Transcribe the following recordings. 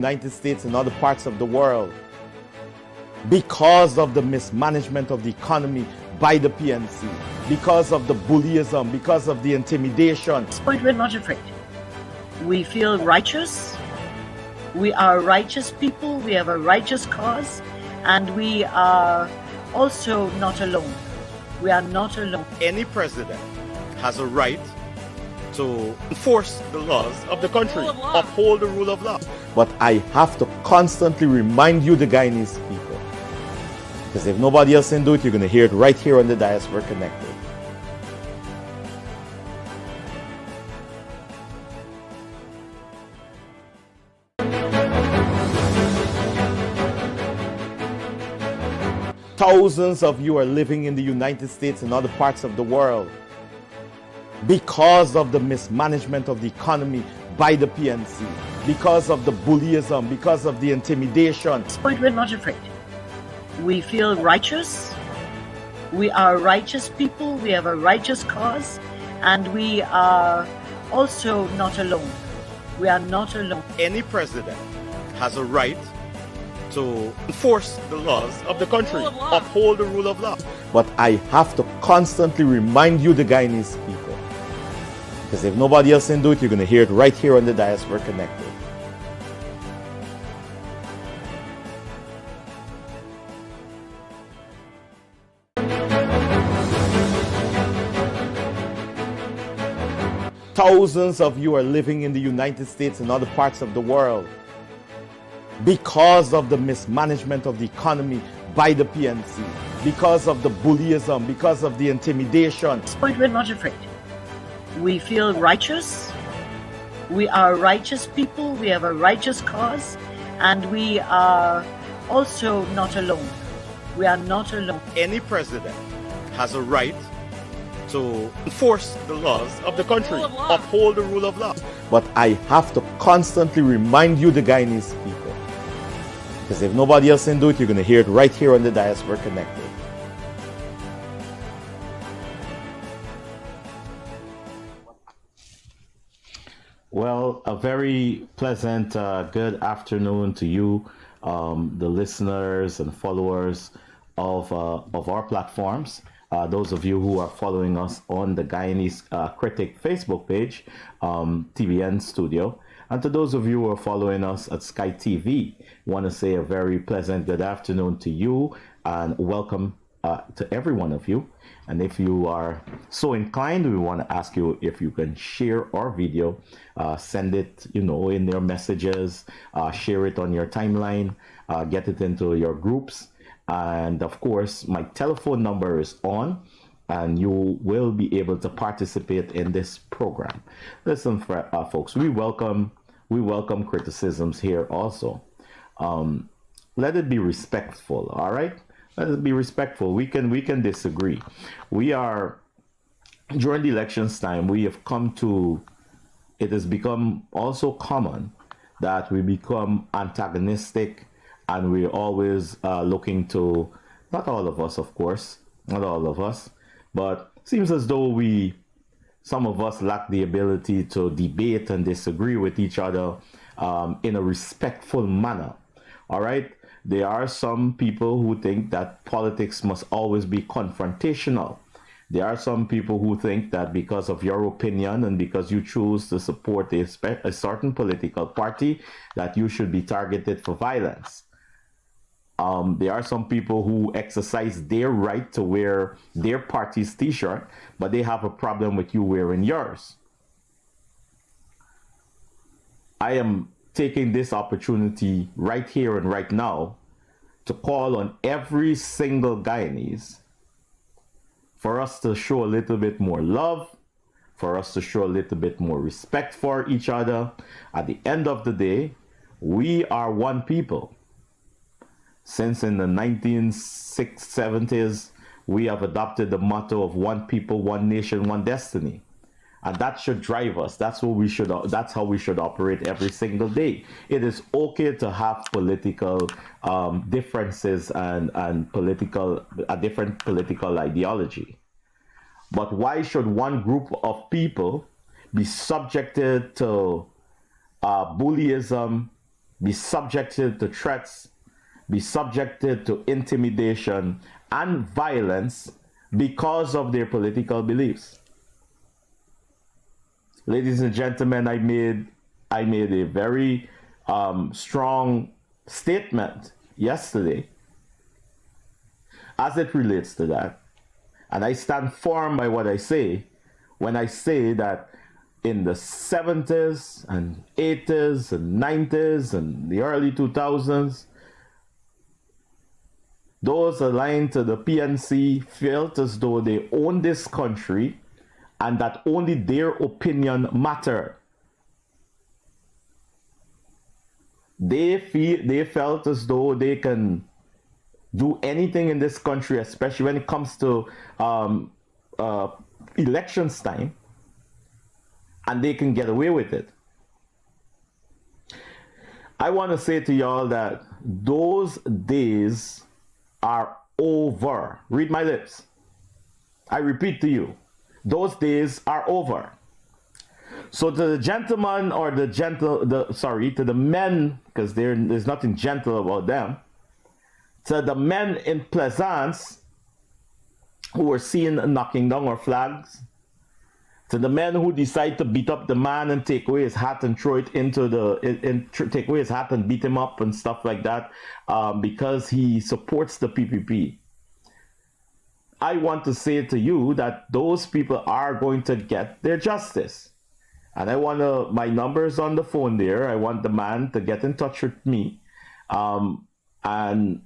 United States and other parts of the world because of the mismanagement of the economy by the PNC, because of the bullyism, because of the intimidation. At this point, we're not afraid. We feel righteous. We are righteous people. We have a righteous cause. And we are also not alone. We are not alone. Any president has a right to enforce the laws of the country, uphold the rule of law. But I have to constantly remind you, the Guyanese people, because if nobody else can do it, you're going to hear it right here on the Diaspora Connected. Thousands of you are living in the United States and other parts of the world because of the mismanagement of the economy by the PNC, because of the bullyism, because of the intimidation. At this point, we're not afraid. We feel righteous. We are righteous people. We have a righteous cause. And we are also not alone. We are not alone. Any president has a right to enforce the laws of the country, uphold the rule of law. But I have to constantly remind you, the Guyanese people, because if nobody else can do it, you're going to hear it right here on the Diaspora Connected. Thousands of you are living in the United States and other parts of the world because of the mismanagement of the economy by the PNC, because of the bullyism, because of the intimidation. At this point, we're not afraid. We feel righteous. We are righteous people. We have a righteous cause. And we are also not alone. We are not alone. Any president has a right to enforce the laws of the country, uphold the rule of law. But I have to constantly remind you, the Guyanese people, because if nobody else can do it, you're going to hear it right here on the Diaspora Connected. Well, a very pleasant good afternoon to you, the listeners and followers of our platforms. Those of you who are following us on the Guyanese Critic Facebook page, TBN Studio. And to those of you who are following us at Sky TV, want to say a very pleasant good afternoon to you and welcome to every one of you. And if you are so inclined, we want to ask you if you can share our video, send it, in your messages, share it on your timeline, get it into your groups. And of course, my telephone number is on, and you will be able to participate in this program. Listen, folks, we welcome criticisms here also. Let it be respectful, all right? Let it be respectful. We can disagree. We are, during the elections time, we have come to, it has become also common that we become antagonistic, and we're always looking to, not all of us, of course, not all of us, but it seems as though some of us lack the ability to debate and disagree with each other in a respectful manner. All right? There are some people who think that politics must always be confrontational. There are some people who think that because of your opinion and because you choose to support a certain political party, that you should be targeted for violence. There are some people who exercise their right to wear their party's t-shirt, but they have a problem with you wearing yours. I am taking this opportunity right here and right now to call on every single Guyanese for us to show a little bit more love, for us to show a little bit more respect for each other. At the end of the day, we are one people. Since in the 1970s, we have adopted the motto of one people, one nation, one destiny. And that should drive us. That's how we should operate every single day. It is okay to have political differences and a different political ideology. But why should one group of people be subjected to bullyism, be subjected to threats, be subjected to intimidation and violence because of their political beliefs. Ladies and gentlemen, I made a very strong statement yesterday as it relates to that. And I stand firm by what I say when I say that in the 70s and 80s and 90s and the early 2000s, those aligned to the PNC felt as though they owned this country and that only their opinion mattered. They felt as though they can do anything in this country, especially when it comes to elections time, and they can get away with it. I want to say to y'all that those days are over. Read my lips. I repeat to you, those days are over. So to the gentleman or to the men, because there's nothing gentle about them, to the men in Plaisance who were seen knocking down our flags, to the men who decide to beat up the man and take away his hat and throw it into take away his hat and beat him up and stuff like that, because he supports the PPP. I want to say to you that those people are going to get their justice. And I want my numbers on the phone there. I want the man to get in touch with me. And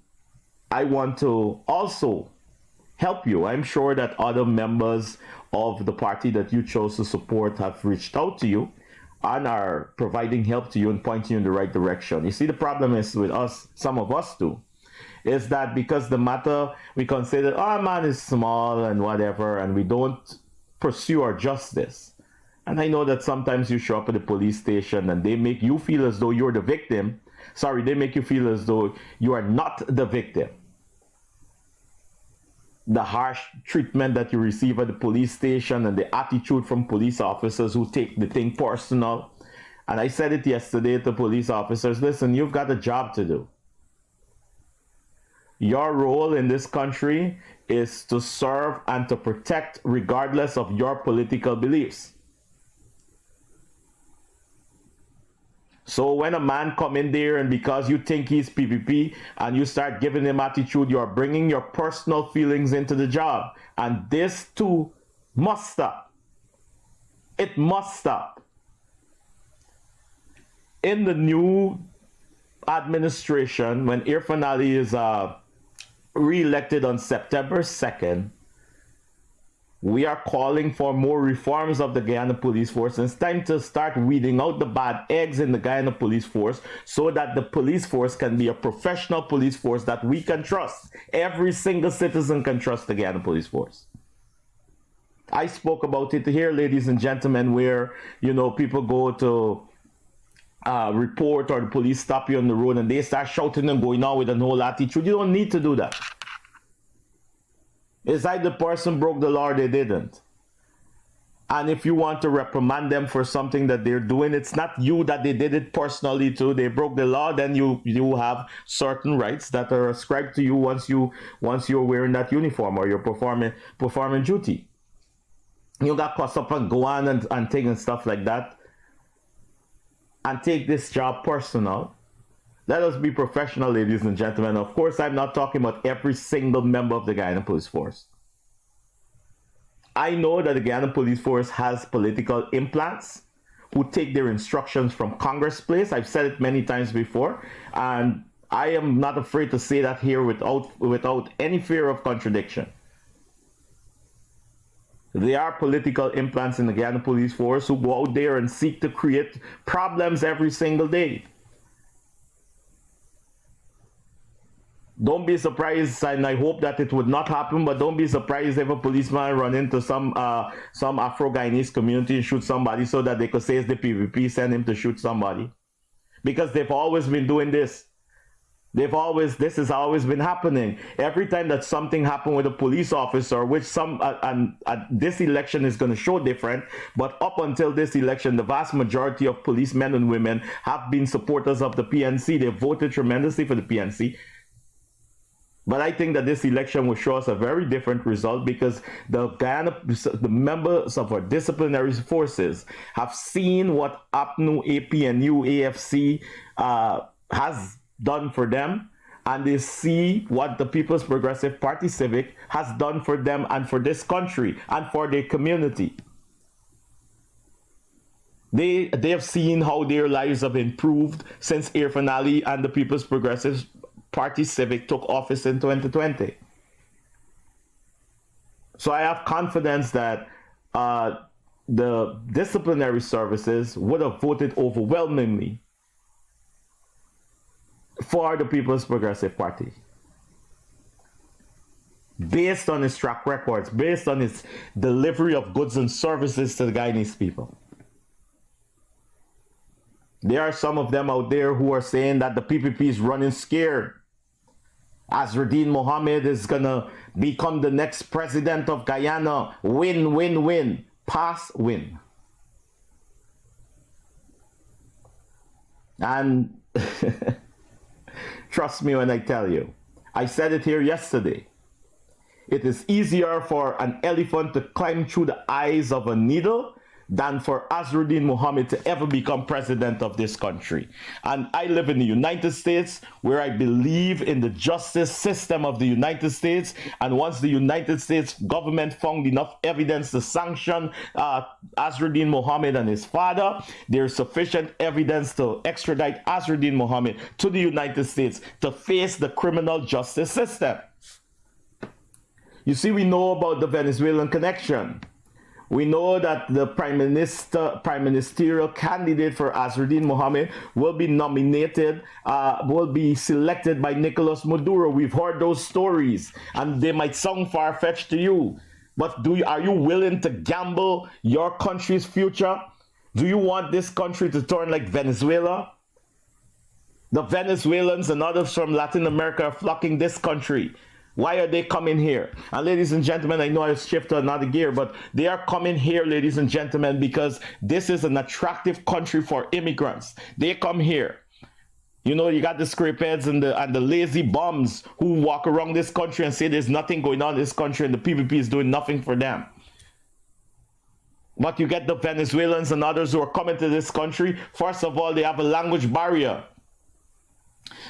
I want to also help you. I'm sure that other members of the party that you chose to support have reached out to you and are providing help to you and pointing you in the right direction. You see, the problem is with us, some of us do, is that because the matter we consider, oh man, is small and whatever, and we don't pursue our justice. And I know that sometimes you show up at the police station and they make you feel as though you're the victim. Sorry, they make you feel as though you are not the victim. The harsh treatment that you receive at the police station and the attitude from police officers who take the thing personal. And I said it yesterday to police officers, listen, you've got a job to do. Your role in this country is to serve and to protect regardless of your political beliefs. So when a man come in there and because you think he's PPP and you start giving him attitude, you're bringing your personal feelings into the job. And this too must stop. It must stop. In the new administration, when Irfan Ali is re-elected on September 2nd, we are calling for more reforms of the Guyana Police Force. And it's time to start weeding out the bad eggs in the Guyana Police Force so that the police force can be a professional police force that we can trust. Every single citizen can trust the Guyana Police Force. I spoke about it here, ladies and gentlemen, where, people go to report or the police stop you on the road and they start shouting and going on with an whole attitude. You don't need to do that. It's like the person broke the law or they didn't. And if you want to reprimand them for something that they're doing, it's not you that they did it personally to. They broke the law, then you have certain rights that are ascribed to you once you're wearing that uniform or you're performing duty. You got caught up and go on and things and stuff like that. And take this job personal. Let us be professional, ladies and gentlemen. Of course, I'm not talking about every single member of the Guyana Police Force. I know that the Guyana Police Force has political implants who take their instructions from Congress Place. I've said it many times before, and I am not afraid to say that here without any fear of contradiction. There are political implants in the Guyana Police Force who go out there and seek to create problems every single day. Don't be surprised, and I hope that it would not happen, but don't be surprised if a policeman run into some Afro-Guyanese community and shoot somebody so that they could say it's the PVP, send him to shoot somebody. Because they've always been doing this. This has always been happening. Every time that something happened with a police officer, which this election is going to show different, but up until this election, the vast majority of policemen and women have been supporters of the PNC. They voted tremendously for the PNC. But I think that this election will show us a very different result, because the members of our disciplinary forces have seen what APNU, APNU, AFC has done for them, and they see what the People's Progressive Party Civic has done for them and for this country and for their community. They have seen how their lives have improved since Irfan Ali and the People's Progressive Party Civic took office in 2020. So I have confidence that the disciplinary services would have voted overwhelmingly for the People's Progressive Party, based on his track records, based on his delivery of goods and services to the Guyanese people. There are some of them out there who are saying that the PPP is running scared. Azruddin Mohammed is gonna become the next president of Guyana. Win, win, win. Pass, win. And trust me when I tell you, I said it here yesterday. It is easier for an elephant to climb through the eyes of a needle than for Azruddin Mohammed to ever become president of this country. And I live in the United States, where I believe in the justice system of the United States. And once the United States government found enough evidence to sanction Azruddin Mohammed and his father, there's sufficient evidence to extradite Azruddin Mohammed to the United States to face the criminal justice system. You see, we know about the Venezuelan connection. We know that the prime ministerial candidate for Azruddin Mohammed will be nominated, will be selected by Nicolas Maduro. We've heard those stories, and they might sound far-fetched to you. But are you willing to gamble your country's future? Do you want this country to turn like Venezuela? The Venezuelans and others from Latin America are flocking this country. Why are they coming here? And ladies and gentlemen, I know I shift to another gear, but they are coming here, ladies and gentlemen, because this is an attractive country for immigrants. They come here. You know, you got the scrapeheads and the lazy bums who walk around this country and say there's nothing going on in this country and the PPP is doing nothing for them. But you get the Venezuelans and others who are coming to this country. First of all, they have a language barrier.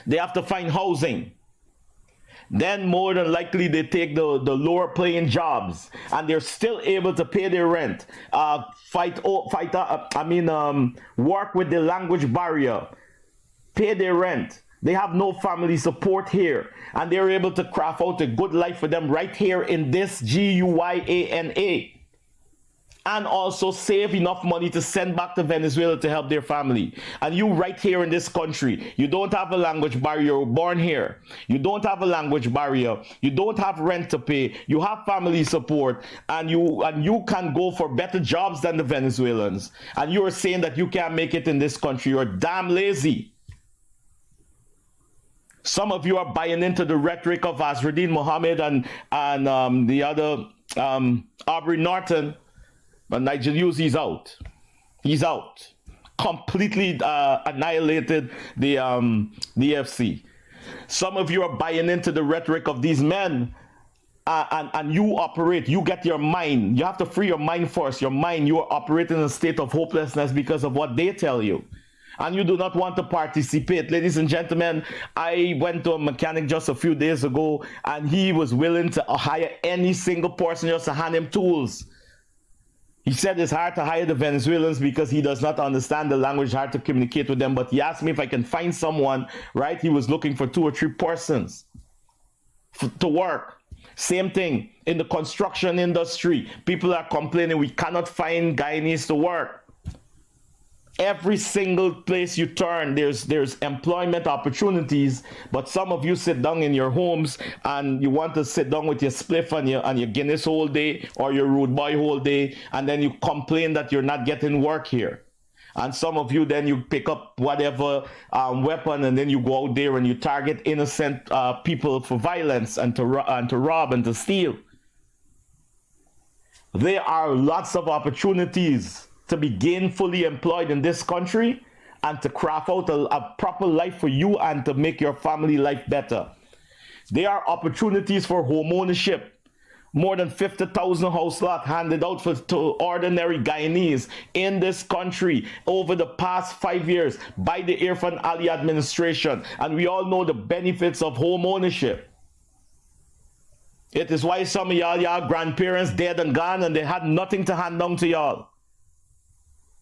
They have to find housing. Then more than likely they take the lower paying jobs, and they're still able to pay their rent, work with the language barrier, pay their rent. They have no family support here, and they're able to craft out a good life for them right here in this GUYANA. And also save enough money to send back to Venezuela to help their family. And you right here in this country, you don't have a language barrier, you're born here. You don't have a language barrier, you don't have rent to pay, you have family support, and you can go for better jobs than the Venezuelans. And you're saying that you can't make it in this country. You're damn lazy. Some of you are buying into the rhetoric of Azruddin Mohammed and the other Aubrey Norton. But Nigel Hughes, he's out. He's out. Completely annihilated the FC. Some of you are buying into the rhetoric of these men, and you operate. You get your mind. You have to free your mind first. Your mind, you are operating in a state of hopelessness because of what they tell you. And you do not want to participate. Ladies and gentlemen, I went to a mechanic just a few days ago, and he was willing to hire any single person just to hand him tools. He said it's hard to hire the Venezuelans because he does not understand the language, hard to communicate with them. But he asked me if I can find someone, right? He was looking for 2 or 3 persons to work. Same thing in the construction industry. People are complaining we cannot find Guyanese to work. Every single place you turn, there's employment opportunities, but some of you sit down in your homes and you want to sit down with your spliff and your Guinness whole day or your rude boy whole day, and then you complain that you're not getting work here. And some of you, then you pick up whatever weapon, and then you go out there and you target innocent people for violence and to rob and to steal. There are lots of opportunities to be gainfully employed in this country and to craft out a proper life for you and to make your family life better. There are opportunities for home ownership. More than 50,000 house lots handed out to ordinary Guyanese in this country over the past 5 years by the Irfan Ali administration. And we all know the benefits of home ownership. It is why some of y'all grandparents dead and gone and they had nothing to hand down to y'all.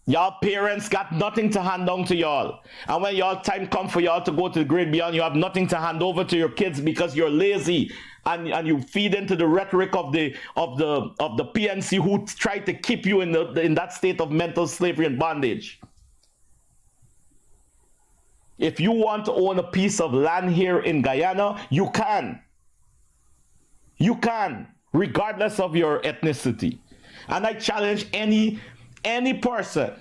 Y'all parents got nothing to hand down to y'all. And when y'all time come for y'all to go to the great beyond, you have nothing to hand over to your kids because you're lazy and you feed into the rhetoric of the PNC who try to keep you in that state of mental slavery and bondage. If you want to own a piece of land here in Guyana, you can. You can, regardless of your ethnicity. And I challenge any person.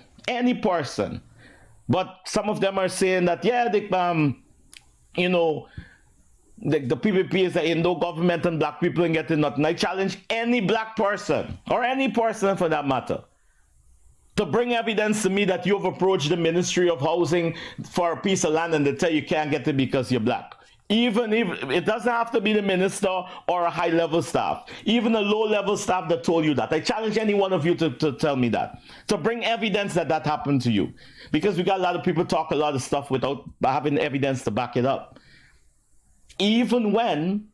But some of them are saying that, yeah, the PPP is the Indo government and black people ain't getting nothing. I challenge any black person, or any person for that matter, to bring evidence to me that you've approached the Ministry of Housing for a piece of land and they tell you can't get it because you're black. Even if it doesn't have to be the minister or a high-level staff, even a low-level staff that told you that. I challenge any one of you to tell me that, to bring evidence that happened to you. Because we got a lot of people talk a lot of stuff without having evidence to back it up. Even when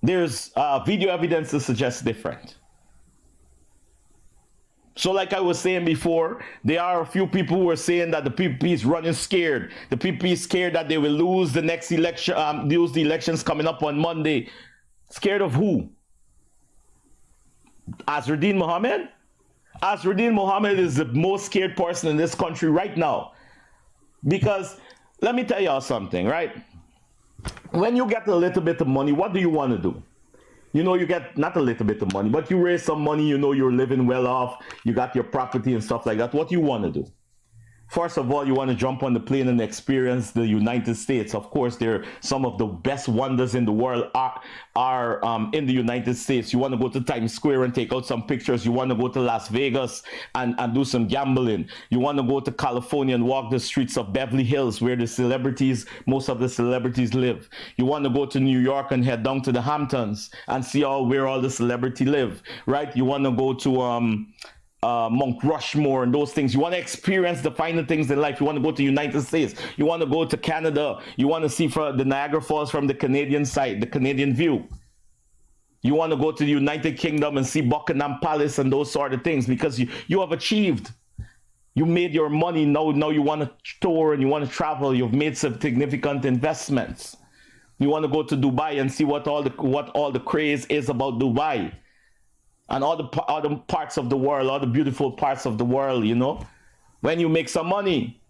there's video evidence to suggest different. So like I was saying before, there are a few people who are saying that the PPP is running scared. The PPP is scared that they will lose the next election, lose the elections coming up on Monday. Scared of who? Azruddin Mohammed? Azruddin Mohammed is the most scared person in this country right now. Because let me tell y'all something, right? When you get a little bit of money, what do you want to do? You know, you get not a little bit of money, but you raise some money, you know, you're living well off, you got your property and stuff like that. What do you want to do? First of all, you want to jump on the plane and experience the United States. Of course, there some of the best wonders in the world are in the United States. You want to go to Times Square and take out some pictures. You want to go to Las Vegas and do some gambling. You want to go to California and walk the streets of Beverly Hills where the celebrities, most of the celebrities live. You want to go to New York and head down to the Hamptons and see where all the celebrities live, right? You want to go to Mount Rushmore and those things. You want to experience the finer things in life. You want to go to the United States. You want to go to Canada. You want to see the Niagara Falls from the Canadian side, the Canadian view. You want to go to the United Kingdom and see Buckingham Palace and those sort of things because you have achieved. You made your money. Now you want to tour and you want to travel. You've made some significant investments. You want to go to Dubai and see what all the craze is about Dubai. And all the parts of the world, all the beautiful parts of the world, you know, when you make some money.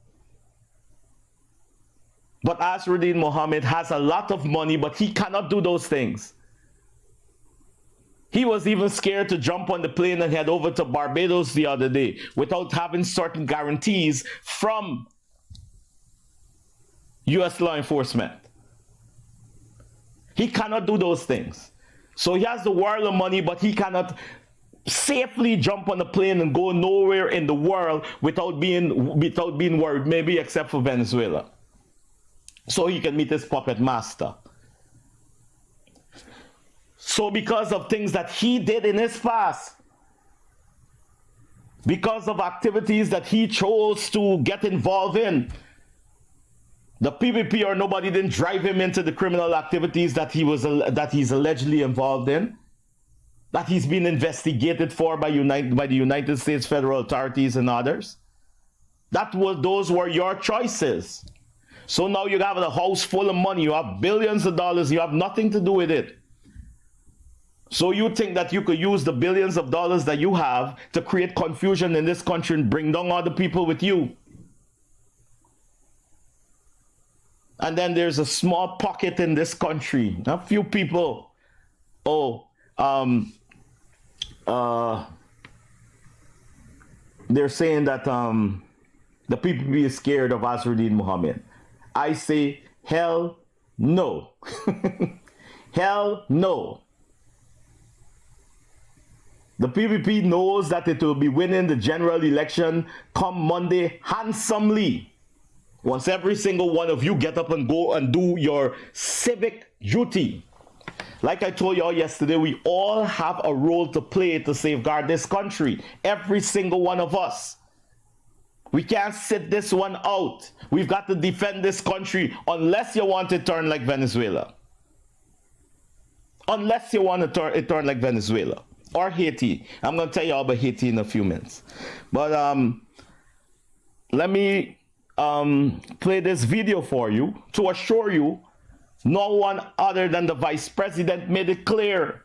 But Azruddin Mohammed has a lot of money, but he cannot do those things. He was even scared to jump on the plane and head over to Barbados the other day without having certain guarantees from U.S. law enforcement. He cannot do those things. So he has the world of money, but he cannot safely jump on a plane and go nowhere in the world without being worried, maybe except for Venezuela. So he can meet his puppet master. So because of things that he did in his past, because of activities that he chose to get involved in, the PPP or nobody didn't drive him into the criminal activities that he's allegedly involved in, that he's been investigated for by the United States federal authorities and others. Those were your choices. So now you have a house full of money, you have billions of dollars, you have nothing to do with it. So you think that you could use the billions of dollars that you have to create confusion in this country and bring down other people with you. And then there's a small pocket in this country, a few people. They're saying that the PPP is scared of Azruddin Mohammed. I say, hell no. Hell no. The PPP knows that it will be winning the general election come Monday handsomely. Once every single one of you get up and go and do your civic duty. Like I told y'all yesterday, we all have a role to play to safeguard this country. Every single one of us. We can't sit this one out. We've got to defend this country unless you want to turn like Venezuela. Unless you want to turn like Venezuela or Haiti. I'm going to tell you all about Haiti in a few minutes. But let me play this video for you to assure you no one other than the vice president made it clear.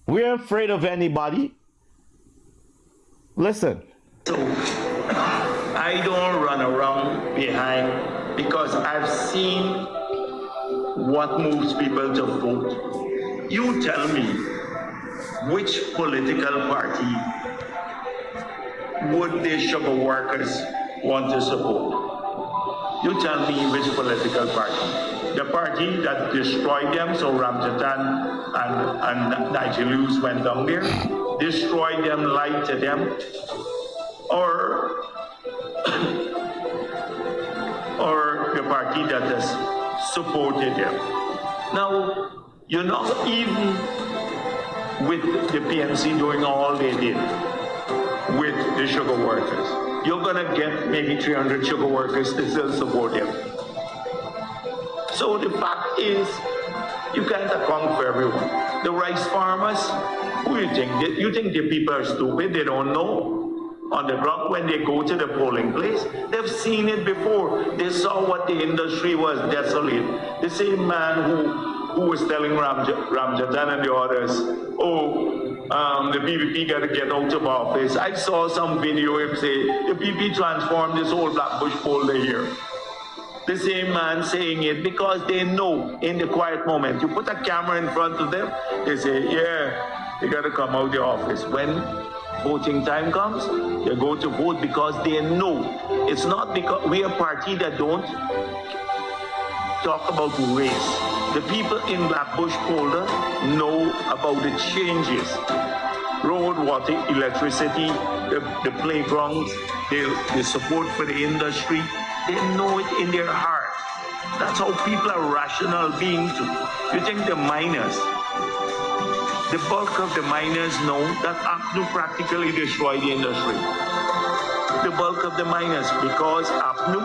We're afraid of anybody. Listen. So I don't run around behind because I've seen what moves people to vote. You tell me which political party would the sugar workers want to support? You tell me which political party. The party that destroyed them, so Ramjatan and Nigel went down there, destroyed them, lied to them, or the party that has supported them. Now, you're not even with the PNC doing all they did with the sugar workers. You're gonna get maybe 300 sugar workers to still support them. So the fact is, you can't account for everyone. The rice farmers, who you think? You think the people are stupid? They don't know. On the ground, when they go to the polling place, they've seen it before. They saw what the industry was desolate. The same man who was telling Ramjatan and the others, the PPP got to get out of office. I saw some video of him say, the PPP transformed this whole Blackbush folder here. The same man saying it because they know in the quiet moment. You put a camera in front of them, they say, yeah, they got to come out of the office. When voting time comes, they go to vote because they know. It's not because we're a party that don't talk about race. The people in Blackbush folder know about the changes. Road, water, electricity, the playgrounds, the support for the industry. They know it in their heart. That's how people are rational beings too. You think the miners, the bulk of the miners know that APNU practically destroyed the industry. The bulk of the miners, because APNU,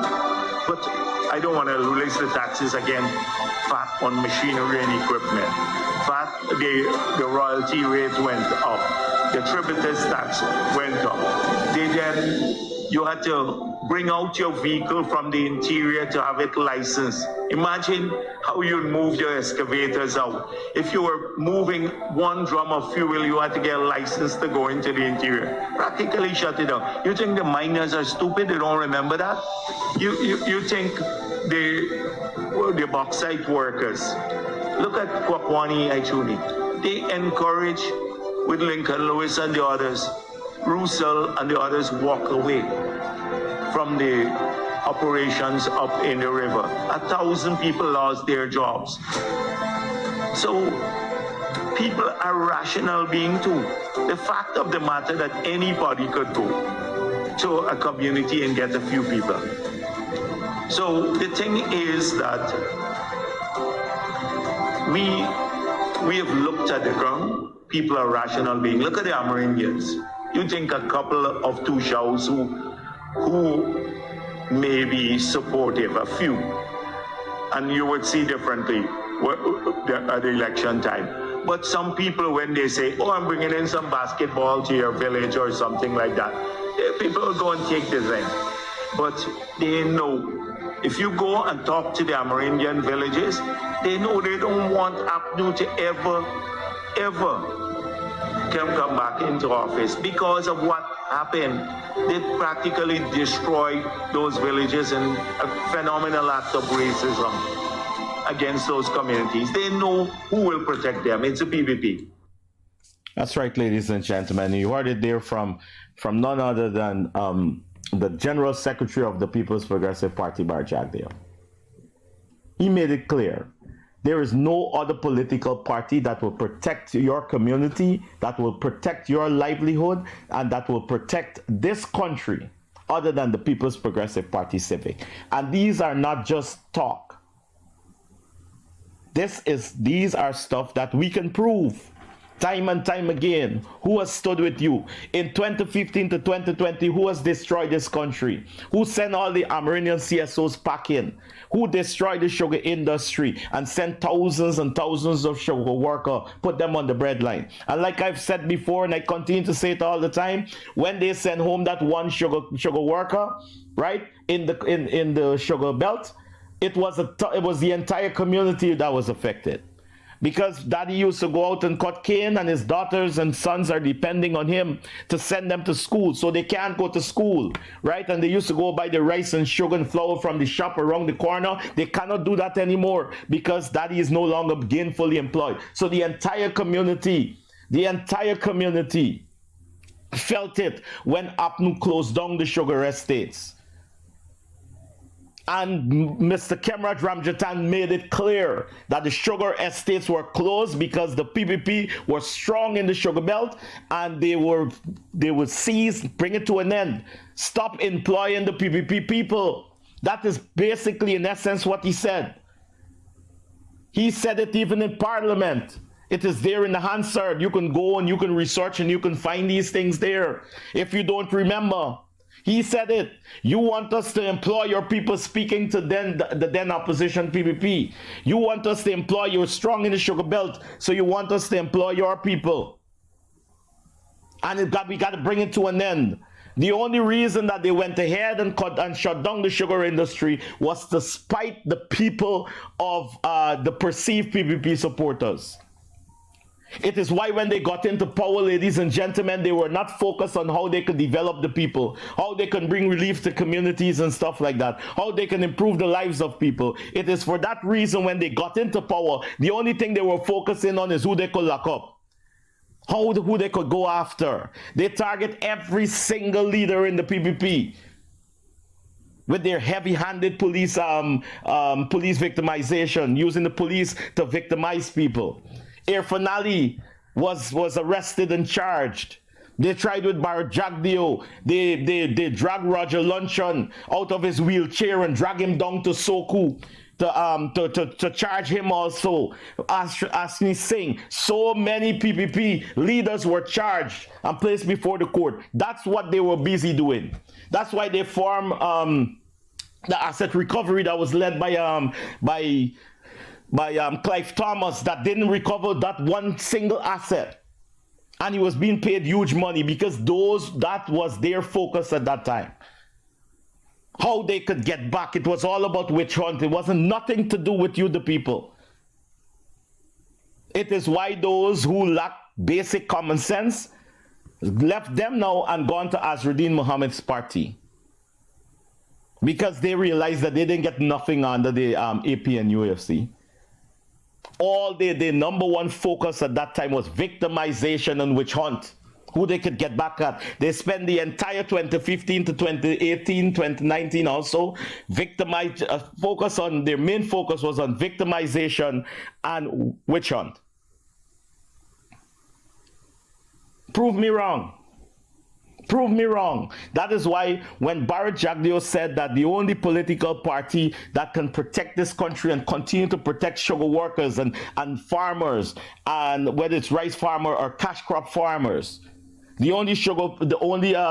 but I don't want to release the taxes again, VAT on machinery and equipment. VAT, the royalty rate went up. The tributous tax went up. You had to bring out your vehicle from the interior to have it licensed. Imagine how you'd move your excavators out. If you were moving 1 drum of fuel, you had to get a license to go into the interior. Practically shut it down. You think the miners are stupid? They don't remember that? You think the bauxite workers, look at Kwakwani Aichuni. They encourage, with Lincoln Lewis and the others, Russell and the others walk away from the operations up in the river. 1,000 people lost their jobs. So people are rational beings too. The fact of the matter that anybody could go to a community and get a few people. So the thing is that we have looked at the ground. People are rational beings. Look at the Amerindians. You think a couple of Tushaus who may be supportive, a few, and you would see differently at the election time. But some people, when they say, I'm bringing in some basketball to your village or something like that, people will go and take the thing. But they know, if you go and talk to the Amerindian villages, they know they don't want APNU to ever come back into office because of what happened. They practically destroyed those villages in a phenomenal act of racism against those communities. They know who will protect them. It's a PVP. That's right, ladies and gentlemen. You heard it there from none other than the General Secretary of the People's Progressive Party, Bar Jagdeo. He made it clear. There is no other political party that will protect your community, that will protect your livelihood, and that will protect this country other than the People's Progressive Party Civic. And these are not just talk. These are stuff that we can prove time and time again. Who has stood with you? In 2015 to 2020, who has destroyed this country? Who sent all the Amerindian CSOs packing? Who destroyed the sugar industry and sent thousands and thousands of sugar workers, put them on the breadline? And like I've said before, and I continue to say it all the time, when they send home that one sugar worker, right, in the sugar belt, it was the entire community that was affected. Because daddy used to go out and cut cane, and his daughters and sons are depending on him to send them to school, so they can't go to school, right? And they used to go buy the rice and sugar and flour from the shop around the corner. They cannot do that anymore because daddy is no longer gainfully employed. So the entire community felt it when APNU closed down the sugar estates. And Mr. Kemrat Ramjatan made it clear that the sugar estates were closed because the PPP were strong in the sugar belt, and they would cease, bring it to an end, stop employing the PPP people. That is basically, in essence, what he said. He said it even in Parliament. It is there in the Hansard. You can go and you can research and you can find these things there. If you don't remember, he said it. You want us to employ your people, speaking to the then opposition PPP. You want us to employ, you're strong in the sugar belt, so you want us to employ your people. And we got to bring it to an end. The only reason that they went ahead and shut down the sugar industry was to spite the people of the perceived PPP supporters. It is why when they got into power, ladies and gentlemen, they were not focused on how they could develop the people, how they can bring relief to communities and stuff like that, how they can improve the lives of people. It is for that reason when they got into power, the only thing they were focusing on is who they could lock up, who they could go after. They target every single leader in the PPP with their heavy-handed police victimization, using the police to victimize people. Irfan Ali was arrested and charged. They tried with Bar Jagdeo. They dragged Roger Luncheon out of his wheelchair and drag him down to Soku to charge him also. Asni Singh. So many PPP leaders were charged and placed before the court. That's what they were busy doing. That's why they formed the asset recovery that was led by Clive Thomas, that didn't recover that one single asset, and he was being paid huge money because that was their focus at that time. How they could get back. It was all about witch hunt. It wasn't nothing to do with you, the people. It is why those who lack basic common sense left them now and gone to Azruddin Muhammad's party, because they realized that they didn't get nothing under the AP and UFC. All their number one focus at that time was victimization and witch hunt, who they could get back at. They spent the entire 2015 to 2018, 2019 also their main focus was on victimization and witch hunt. Prove me wrong. Prove me wrong. That is why when Barrett Jagdeo said that the only political party that can protect this country and continue to protect sugar workers and farmers, and whether it's rice farmer or cash crop farmers, the only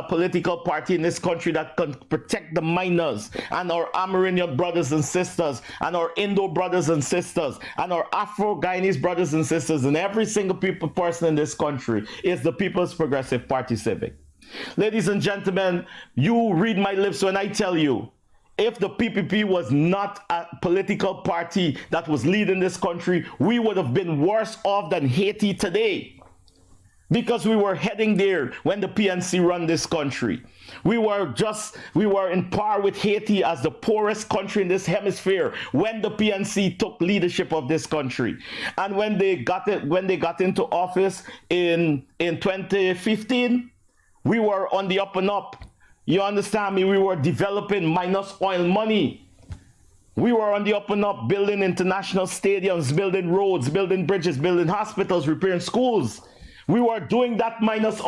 political party in this country that can protect the miners and our Amerindian brothers and sisters and our Indo brothers and sisters and our Afro-Guyanese brothers and sisters and every single person in this country is the People's Progressive Party Civic. Ladies and gentlemen, you read my lips when I tell you, if the PPP was not a political party that was leading this country, we would have been worse off than Haiti today. Because we were heading there when the PNC run this country. We were in par with Haiti as the poorest country in this hemisphere when the PNC took leadership of this country. And when they got into office in 2015, we were on the up and up. You understand me? We were developing minus oil money. We were on the up and up, building international stadiums, building roads, building bridges, building hospitals, repairing schools. We were doing that minus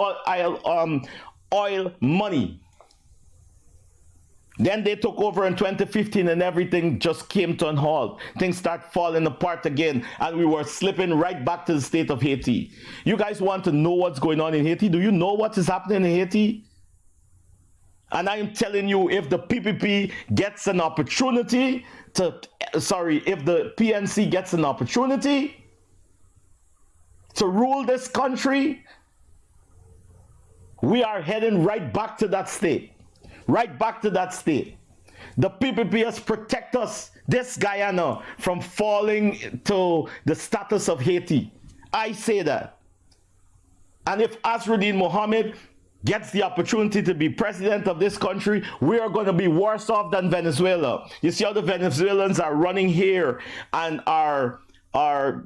oil money. Then they took over in 2015 and everything just came to a halt. Things start falling apart again and we were slipping right back to the state of Haiti. You guys want to know what's going on in Haiti? Do you know what is happening in Haiti? And I'm telling you, if the PPP gets an opportunity to, if the PNC gets an opportunity to rule this country, we are heading right back to that state. Right back to that state. The PPP has protected us, this Guyana, from falling to the status of Haiti. I say that. And if Asruddin Mohammed gets the opportunity to be president of this country, we are going to be worse off than Venezuela. You see how the Venezuelans are running here and are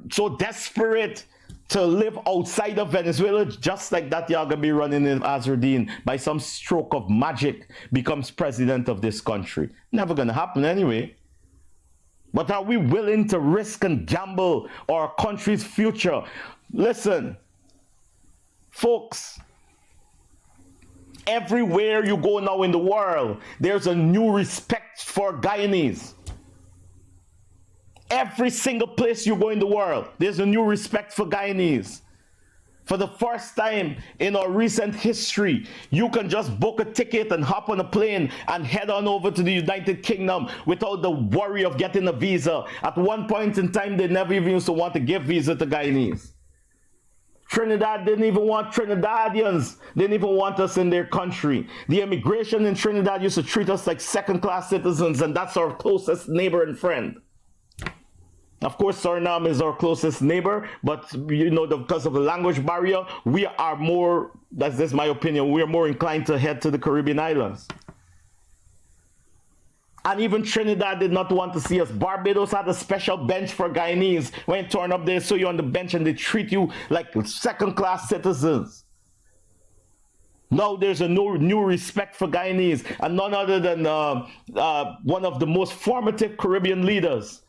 so desperate to live outside of Venezuela, just like that. Y'all gonna be running in Asruddin by some stroke of magic becomes president of this country. Never gonna happen anyway. But are we willing to risk and gamble our country's future? Listen, folks, everywhere you go now in the world, there's a new respect for Guyanese. Every single place you go in the world, there's a new respect for Guyanese. For the first time in our recent history, you can just book a ticket and hop on a plane and head on over to the United Kingdom without the worry of getting a visa. At one point in time, they never even used to want to give visa to Guyanese. Trinidad didn't even want Trinidadians. They didn't even want us in their country. The immigration in Trinidad used to treat us like second-class citizens, and that's our closest neighbor and friend. Of course, Suriname is our closest neighbor, but you know, because of the language barrier, we are more, that's just my opinion, we are more inclined to head to the Caribbean islands. And even Trinidad did not want to see us. Barbados had a special bench for Guyanese. When you turn up, they saw you on the bench and they treat you like second-class citizens. Now there's a new respect for Guyanese, and none other than one of the most formative Caribbean leaders,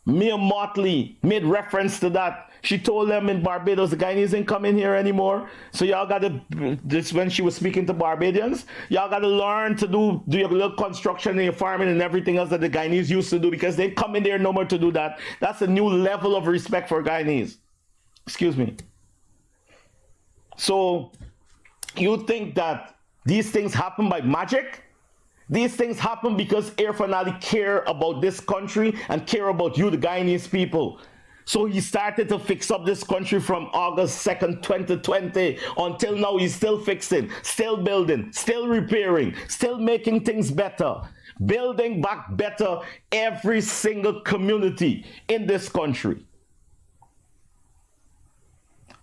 Mia Motley, made reference to that. She told them in Barbados, the Guyanese ain't coming here anymore. So y'all got to, this when she was speaking to Barbadians, y'all got to learn to do your little construction and your farming and everything else that the Guyanese used to do, because they come in there no more to do that. That's a new level of respect for Guyanese. Excuse me. So you think that these things happen by magic? These things happen because Air Fanali care about this country and care about you, the Guyanese people. So he started to fix up this country from August 2nd, 2020 until now. He's still fixing, still building, still repairing, still making things better, building back better every single community in this country.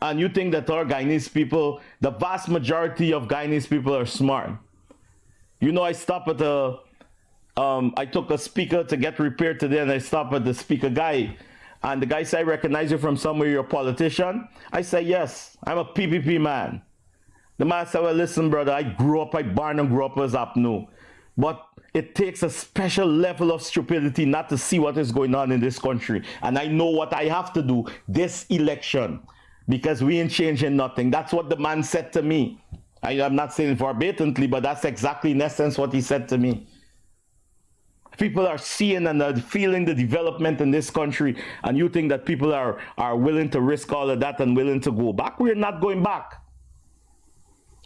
And you think that our Guyanese people, the vast majority of Guyanese people are smart. You know, I stopped at I took a speaker to get repaired today, and I stopped at the speaker guy. And the guy said, I recognize you from somewhere, you're a politician. I said, yes, I'm a PPP man. The man said, well, listen, brother, I born and grew up as Apnu. But it takes a special level of stupidity not to see what is going on in this country. And I know what I have to do this election, because we ain't changing nothing. That's what the man said to me. I'm not saying it verbatimly, but that's exactly in essence what he said to me. People are seeing and are feeling the development in this country, and you think that people are willing to risk all of that and willing to go back? We are not going back.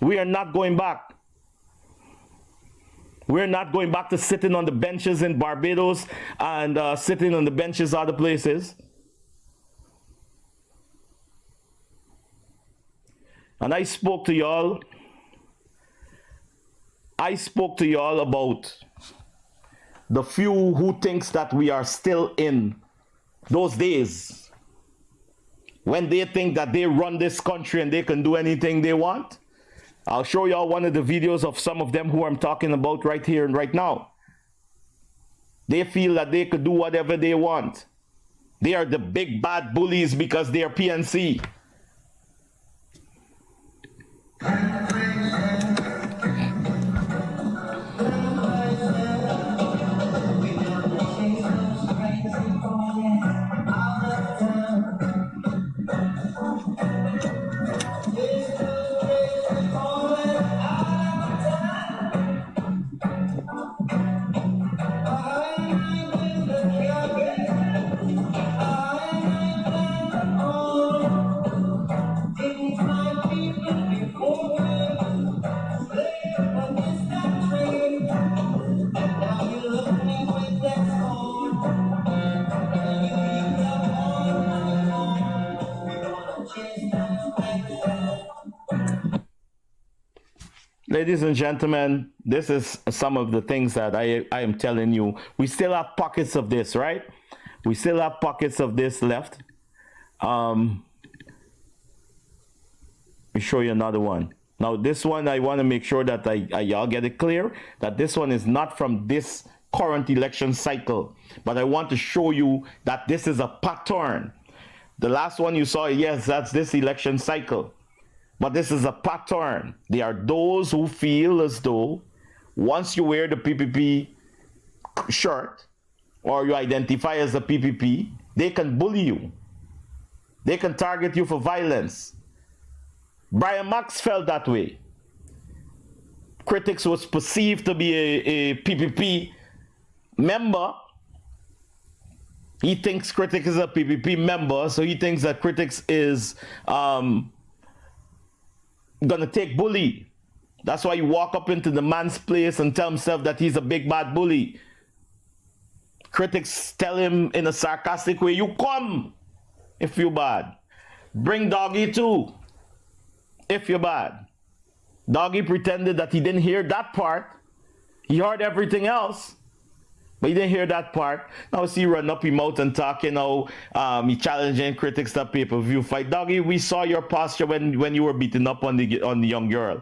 We are not going back. We're not going back to sitting on the benches in Barbados and sitting on the benches other places. And I spoke to y'all about the few who thinks that we are still in those days when they think that they run this country and they can do anything they want. I'll show y'all one of the videos of some of them who I'm talking about right here and right now. They feel that they could do whatever they want. They are the big bad bullies because they are PNC. Ladies and gentlemen, this is some of the things that I am telling you. We still have pockets of this, right? We still have pockets of this left. Let me show you another one. Now, this one, I want to make sure that y'all get it clear that this one is not from this current election cycle, but I want to show you that this is a pattern. The last one you saw, yes, that's this election cycle. But this is a pattern. There are those who feel as though once you wear the PPP shirt or you identify as a PPP, they can bully you. They can target you for violence. Brian Max felt that way. Critics was perceived to be a PPP member. He thinks Critics is a PPP member, so he thinks that Critics is gonna take bully. That's why you walk up into the man's place and tell himself that he's a big bad bully. Critics tell him in a sarcastic way, you come if you're bad. Bring Doggy too if you're bad. Doggy pretended that he didn't hear that part. He heard everything else, but he didn't hear that part. Now see, run up his mouth and talk, he challenging Critics to pay-per-view fight. Doggy, we saw your posture when you were beating up on the young girl,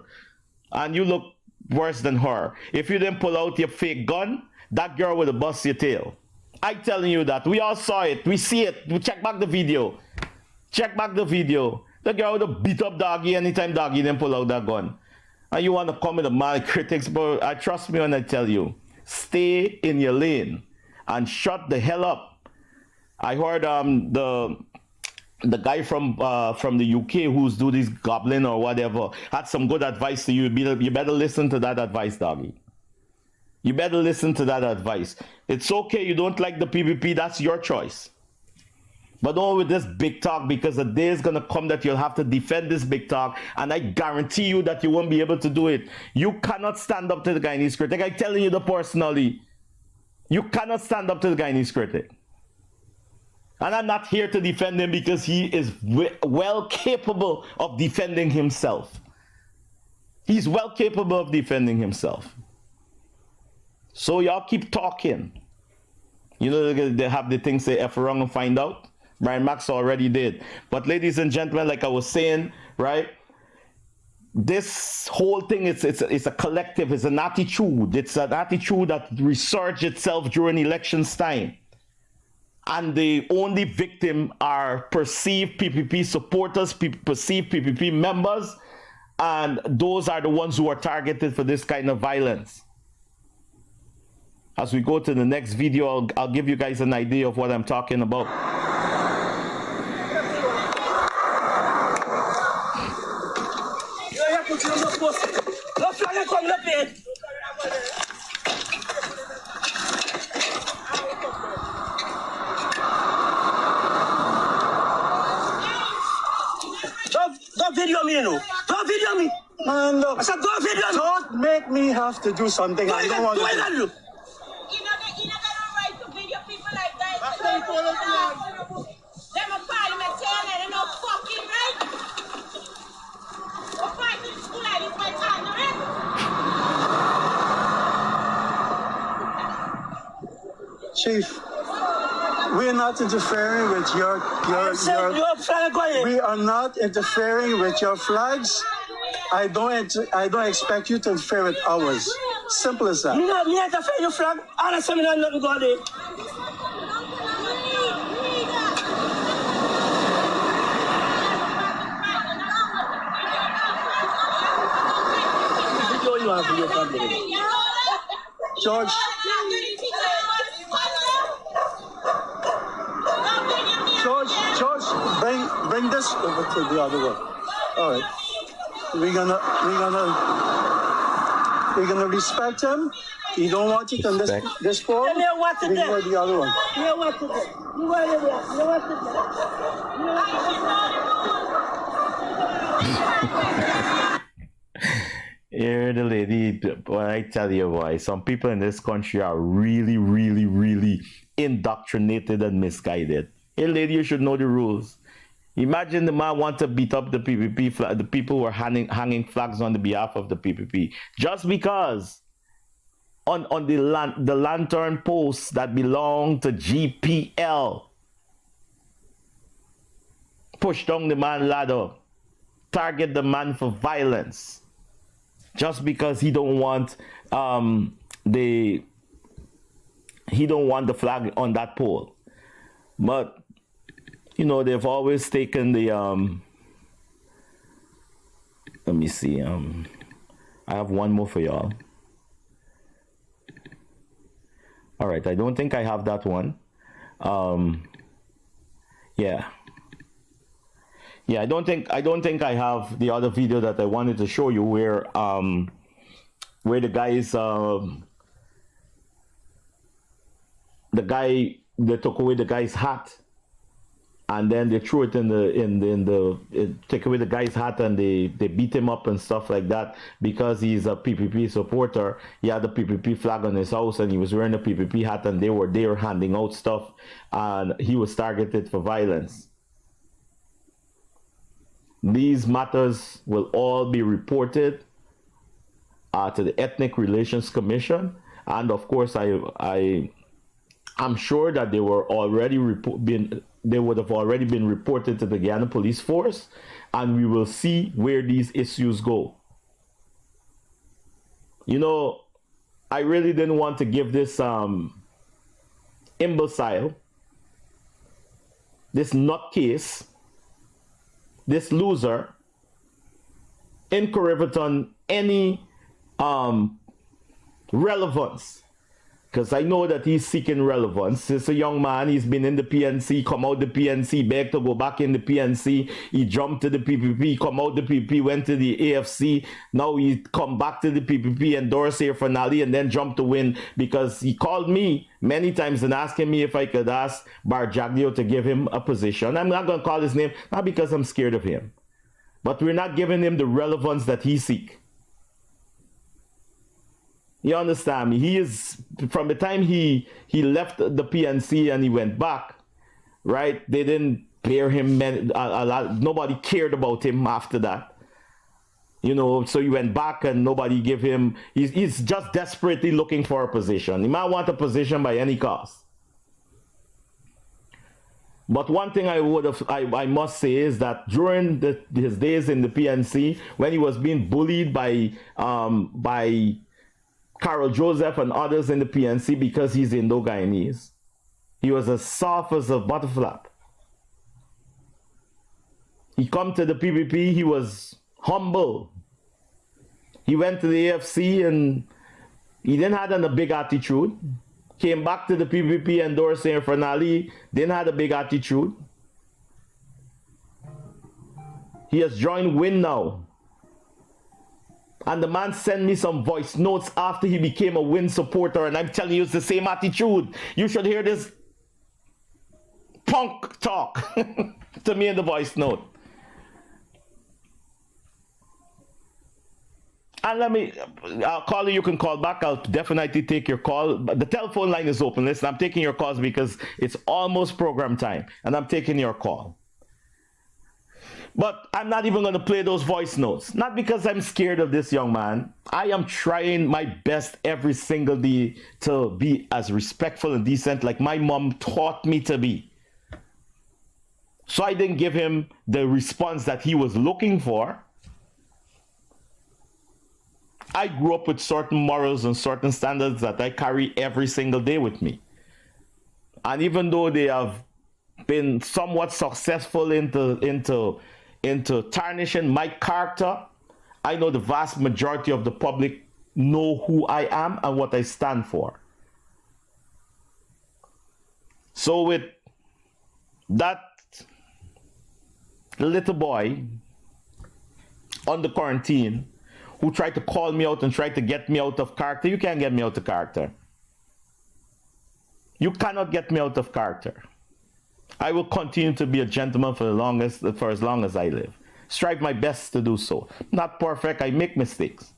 and you look worse than her. If you didn't pull out your fake gun, that girl would have bust your tail. I'm telling you that. We all saw it. We see it. We check back the video. Check back the video. The girl would have beat up Doggy anytime Doggy didn't pull out that gun. And you want to come with a mad Critics, but trust me when I tell you, stay in your lane and shut the hell up. I heard the guy from the UK who's do this goblin or whatever had some good advice to you. You better listen to that advice, Doggy. You better listen to that advice. It's okay, you don't like the PPP, that's your choice. But don't with this big talk, because the day is gonna come that you'll have to defend this big talk, and I guarantee you that you won't be able to do it. You cannot stand up to the Guyanese critic. I'm telling you the personally. You cannot stand up to the Guyanese critic. And I'm not here to defend him because he is well capable of defending himself. He's well capable of defending himself. So y'all keep talking. You know, they have the thing say F wrong and find out. Brian Max already did. But ladies and gentlemen, like I was saying, right? This whole thing, it's a collective, it's an attitude. It's an attitude that resurges itself during elections time. And the only victim are perceived PPP supporters, perceived PPP members, and those are the ones who are targeted for this kind of violence. As we go to the next video, I'll give you guys an idea of what I'm talking about. Don't video me, you know. Don't video me. Man, look. I said, don't video me. Don't make me have to do something I don't want to do. You're not got no right to video people like that. Them a parliamentarian and no fucking right. We're fighting in school like this by ignorant. Chief, we're not interfering with your we are not interfering with your flags. I don't expect you to interfere with ours. Simple as that. Me not interfere with your flag. I don't know nothing go there. George, Bring this over to the other one. All right. We're gonna respect him. You don't want it on this floor. Tell me what to We do. go to the other one. You know what to do. You want to Here the lady, when I tell you why, some people in this country are really, really, really indoctrinated and misguided. Hey lady, you should know the rules. Imagine the man want to beat up the PPP flag, the people who are hanging flags on the behalf of the PPP, just because on the lantern posts that belong to GPL push down the man ladder, target the man for violence, just because he don't want the flag on that pole. But you know, they've always taken the let me see, I have one more for y'all. All right, I don't think I have that one. Yeah, I don't think I have the other video that I wanted to show you where the guys they took away the guy's hat, and then they threw it take away the guy's hat, and they beat him up and stuff like that because he's a PPP supporter. He had the PPP flag on his house and he was wearing a PPP hat, and they were handing out stuff, and he was targeted for violence. These matters will all be reported to the Ethnic Relations Commission, and of course I'm sure that they would have already been reported to the Guyana Police Force, and we will see where these issues go. You know, I really didn't want to give this imbecile, this nutcase, this loser in Corriverton any relevance, because I know that he's seeking relevance. He's a young man. He's been in the PNC, come out the PNC, begged to go back in the PNC. He jumped to the PPP, come out the PPP, went to the AFC. Now he come back to the PPP, endorse here finale, and then jump to win, because he called me many times and asking me if I could ask Barjaglio to give him a position. I'm not going to call his name, not because I'm scared of him, but we're not giving him the relevance that he seeks. You understand me? He is, from the time he left the PNC and he went back, right? They didn't bear him a lot. Nobody cared about him after that. You know, so he went back and nobody gave him, he's just desperately looking for a position. He might want a position by any cost. But one thing I must say is that during his days in the PNC, when he was being bullied by Carol Joseph and others in the PNC because he's Indo-Guyanese, he was as soft as a butterfly. He come to the PPP, he was humble. He went to the AFC and he didn't have a big attitude. Came back to the PPP, endorsing finale, didn't have a big attitude. He has joined WIN now. And the man sent me some voice notes after he became a WIN supporter, and I'm telling you, it's the same attitude. You should hear this punk talk to me in the voice note. And I'll call you. You can call back. I'll definitely take your call. But the telephone line is open. Listen, I'm taking your calls because it's almost program time, and I'm taking your call. But I'm not even going to play those voice notes. Not because I'm scared of this young man. I am trying my best every single day to be as respectful and decent like my mom taught me to be. So I didn't give him the response that he was looking for. I grew up with certain morals and certain standards that I carry every single day with me. And even though they have been somewhat successful into tarnishing my character, I know the vast majority of the public know who I am and what I stand for. So with that the little boy under quarantine who tried to call me out and tried to get me out of character. You can't get me out of character. You cannot get me out of character. I will continue to be a gentleman for as long as I live. Strive my best to do so. Not perfect, I make mistakes.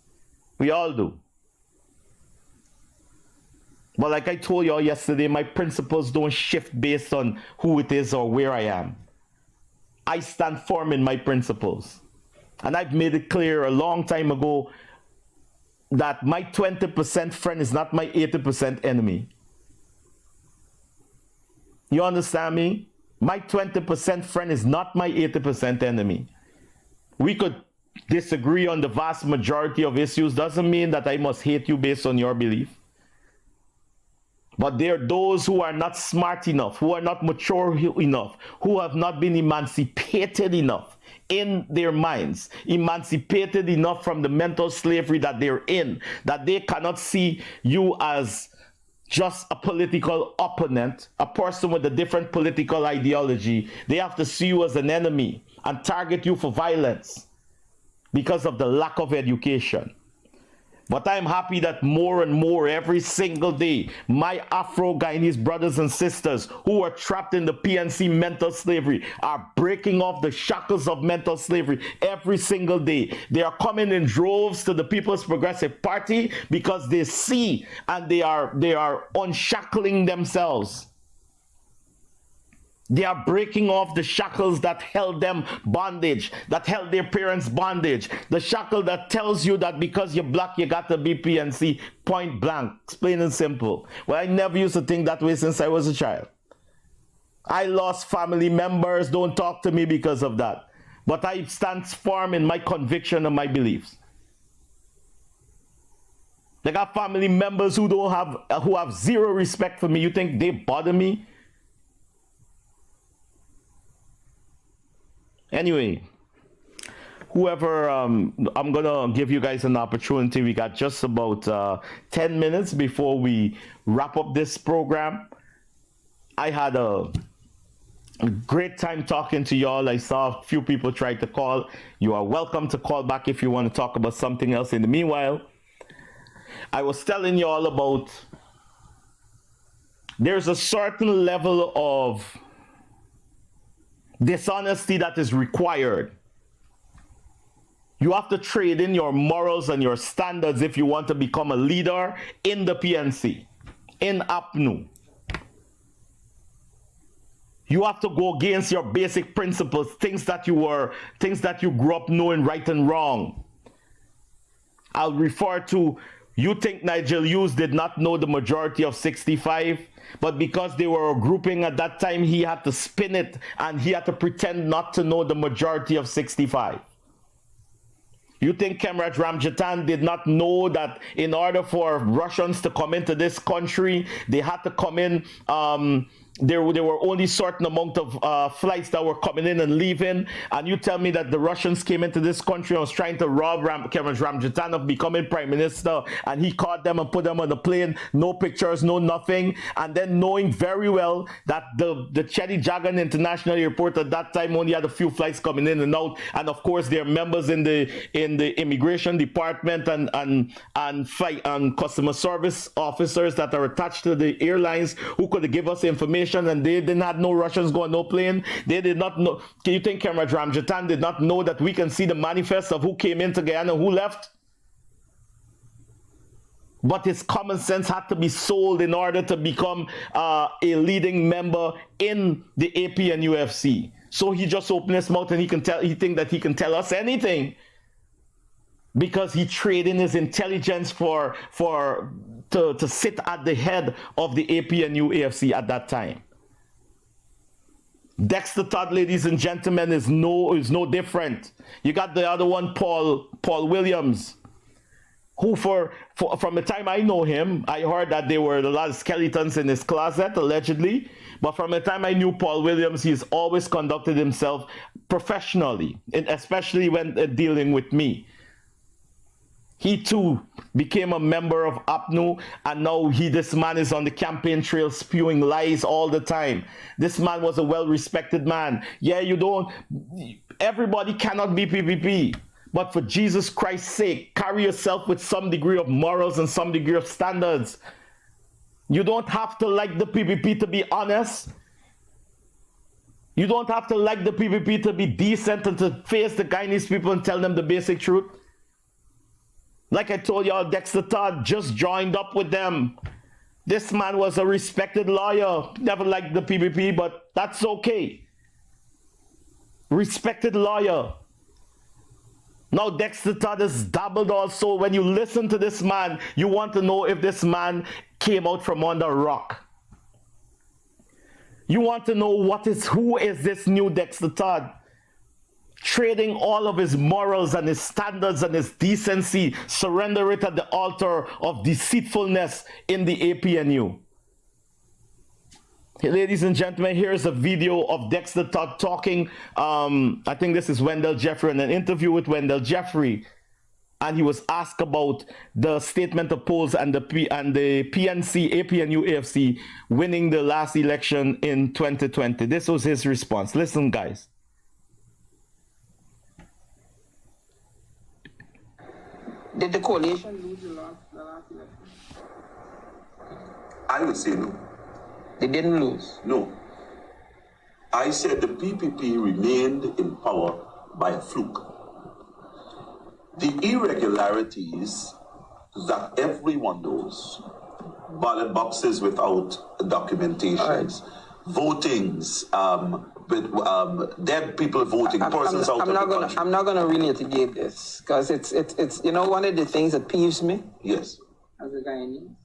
We all do. But like I told y'all yesterday, my principles don't shift based on who it is or where I am. I stand firm in my principles. And I've made it clear a long time ago that my 20% friend is not my 80% enemy. You understand me? My 20% friend is not my 80% enemy. We could disagree on the vast majority of issues. Doesn't mean that I must hate you based on your belief. But there are those who are not smart enough, who are not mature enough, who have not been emancipated enough in their minds, emancipated enough from the mental slavery that they're in, that they cannot see you as just a political opponent, a person with a different political ideology. They have to see you as an enemy and target you for violence because of the lack of education. But I'm happy that more and more every single day, my Afro-Guyanese brothers and sisters who are trapped in the PNC mental slavery are breaking off the shackles of mental slavery every single day. They are coming in droves to the People's Progressive Party because they see and they are unshackling themselves. They are breaking off the shackles that held them bondage, that held their parents bondage. The shackle that tells you that because you're black, you got to be PNC, point blank, plain and simple. Well, I never used to think that way since I was a child. I lost family members, don't talk to me because of that. But I stand firm in my conviction and my beliefs. They got family members who have zero respect for me. You think they bother me? Anyway, whoever, I'm going to give you guys an opportunity. We got just about 10 minutes before we wrap up this program. I had a great time talking to y'all. I saw a few people try to call. You are welcome to call back if you want to talk about something else. In the meanwhile, I was telling y'all about there's a certain level of dishonesty that is required. You have to trade in your morals and your standards if you want to become a leader in the PNC, in APNU. You have to go against your basic principles, things that you grew up knowing right and wrong. I'll refer to, you think Nigel Hughes did not know the majority of 65? But because they were a grouping at that time, he had to spin it and he had to pretend not to know the majority of 65. You think Kemraj Ramjatan did not know that in order for Russians to come into this country, they had to come in, there were only certain amount of flights that were coming in and leaving, and you tell me that the Russians came into this country and was trying to rob Kemraj Ramjatan of becoming prime minister, and he caught them and put them on the plane, no pictures, no nothing, and then knowing very well that the Chetty Jagan International Airport at that time only had a few flights coming in and out, and of course there are members in the immigration department and flight and customer service officers that are attached to the airlines who could give us information, and they did not know Russians go on no plane. They did not know. Can you think Kemraj Ramjatan did not know that we can see the manifest of who came into Guyana, who left? But his common sense had to be sold in order to become a leading member in the AP and UFC. So he just opened his mouth and he think that he can tell us anything, because he traded his intelligence to sit at the head of the APNU AFC at that time. Dexter Todd, ladies and gentlemen, is no different. You got the other one, Paul Williams, who from the time I know him, I heard that there were a lot of skeletons in his closet, allegedly. But from the time I knew Paul Williams, he's always conducted himself professionally, and especially when dealing with me. He too became a member of APNU, and now this man is on the campaign trail spewing lies all the time. This man was a well-respected man. Yeah, everybody cannot be PPP. But for Jesus Christ's sake, carry yourself with some degree of morals and some degree of standards. You don't have to like the PPP to be honest. You don't have to like the PPP to be decent and to face the Guyanese people and tell them the basic truth. Like I told y'all, Dexter Todd just joined up with them. This man was a respected lawyer. Never liked the PPP, but that's okay. Respected lawyer. Now Dexter Todd is dabbled also. When you listen to this man, you want to know if this man came out from under a rock. You want to know who is this new Dexter Todd? Trading all of his morals and his standards and his decency, surrender it at the altar of deceitfulness in the APNU. Hey, ladies and gentlemen, here's a video of Dexter Todd talking. I think this is Wendell Jeffrey, in an interview with Wendell Jeffrey. And he was asked about the statement of polls and the PNC, APNU, AFC winning the last election in 2020. This was his response. Listen, guys. Did the coalition lose the last election? I would say no. They didn't lose? No. I said the PPP remained in power by a fluke. The irregularities that everyone knows, ballot boxes without documentations, votings, with dead people voting, persons out of the country. I'm not gonna really litigate this because it's you know, one of the things that peeves me. Yes. As a Guyanese,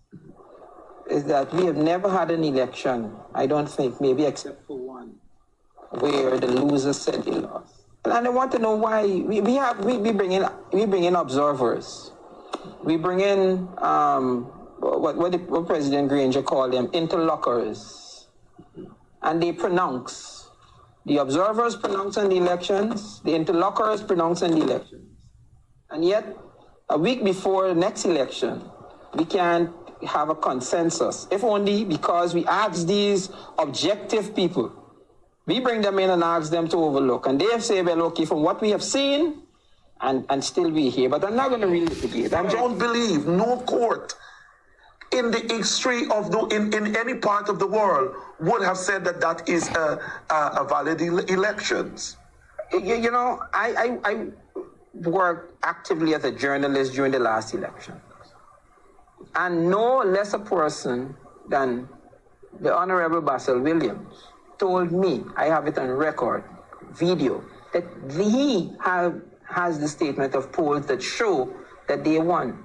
is that we have never had an election, I don't think, maybe except for one, where the loser said he lost. And I want to know why we bring in observers. We bring in what President Granger called them, interlocutors. And they pronounce. The observers pronounce on the elections, the interlocutors pronounce on the elections. And yet, a week before the next election, we can't have a consensus, if only because we ask these objective people. We bring them in and ask them to overlook. And they have said, well, okay, from what we have seen, and still we here. But I'm not going to really litigate. I don't believe no court in the history of in any part of the world would have said that that is a valid elections. You know, I worked actively as a journalist during the last election. And no less a person than the Honorable Basil Williams told me, I have it on record, video, that he has the statement of polls that show that they won.